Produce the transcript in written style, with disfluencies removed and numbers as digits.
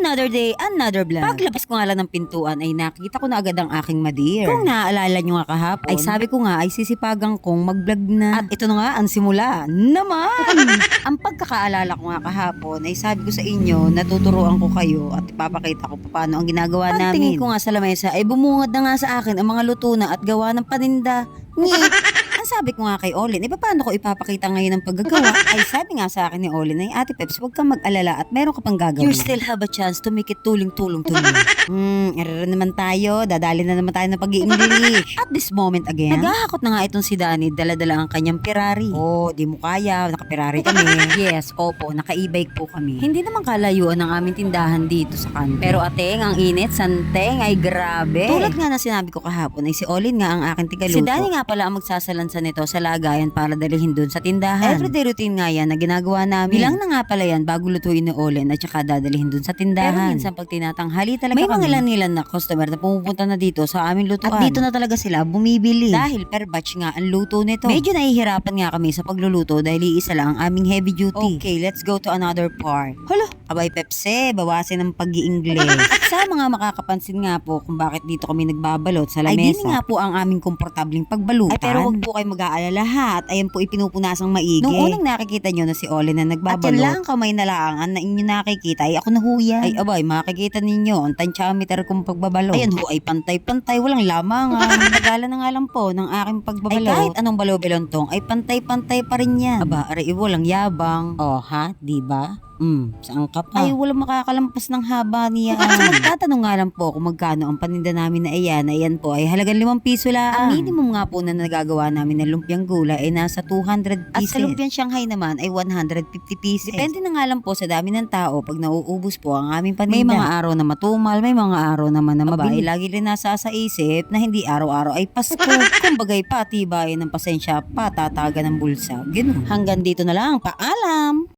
Another day, another vlog. Paglabas ko nga lang ng pintuan ay nakita ko na agad ang aking madir. Kung naaalala nyo nga kahapon, ay sabi ko nga ay sisipagan kong mag-vlog na. At ito na nga ang simula naman. Ang pagkakaalala ko nga kahapon ay sabi ko sa inyo, natuturuan ko kayo at ipapakita ko paano ang ginagawa namin. Tingin ko nga sa lamesa ay bumungad na nga sa akin ang mga luto na at gawa ng paninda. Ang sabi ko nga kay Olin, paano ko ipapakita ngayon ang paggagawa? Ay sabi nga sa akin ni Olin ay Ate Peps, huwag kang mag-alala at meron ka pang gagawin. You still have a chance to make it tulong-tulong to me. Error naman tayo, dadali na naman tayo ng pag-i-English. At this moment again, naghahakot na nga itong si Danny, dala-dala ang kanyang Ferrari. Oh, di mo kaya, naka-Ferrari kami. Yes, opo, naka-e-bike po kami. Hindi naman kalayuan ang aming tindahan dito sa kanto. Pero ateng, ang init, santeng, ay grabe. Tulad nga na sinabi ko kahapon ay si Olin nga ang aking tigaluto. Si Danny nga pala ang magsasalansa nito sa lagayan para dalhin dun sa tindahan. Everyday routine nga yan na ginagawa namin. Bilang na nga pala yan bago lutuin ni Olin at saka dadalhin dun sa tindahan. Pero minsan pag tinatanghali talaga may mga ilan na customer na pumupunta na dito sa aming lutuan. At dito na talaga sila bumibili. Dahil per batch nga ang luto nito. Medyo nahihirapan nga kami sa pagluluto dahil iisa lang ang aming heavy duty. Okay, let's go to another part. Hala, abay Pepsi, bawasin ang pag-i-English. At sa mga makakapansin nga po kung bakit dito kami nagbabalot sa lamesa. Ay din nga po ang aming komportabling pagbalutan. Ay pero wag po kayo mag-aalala lahat. Ayan po ipinupunasang maigi. Nung unang nakikita nyo na si Olin na nagbabalot. At yan lang kamay na laangan na inyo nakikita ay ako nahuyan. Ay abay, makikita ninyo ang tansyameter kong pagbabalot. Ayan ho ay pantay-pantay, walang lamangan. Tagala na nga lang po ng aking pagbabalot. Ay kahit anong balo-belontong ay pantay-pantay pa rin yan. Aba, aray walang yabang. Oh ha, diba? Saan ka pa? Ay, walang makakalampas ng haba niya. At magtatanong nga lang po kung magkano ang paninda namin na ayan po ay halagang 5 piso lang. Ang minimum nga po na nagagawa namin ng lumpiang gulay ay nasa 200 pieces. At sa lumpiang Shanghai naman ay 150 pieces. Depende na nga lang po sa dami ng tao pag nauubos po ang aming paninda. May mga araw na matumal, may mga araw naman na mabay. Lagi rin nasa sa isip na hindi araw-araw ay Pasko. Kumbagay patibayan ng pasensya, patataga ng bulsa. Ganun. Hanggang dito na lang. Paalam!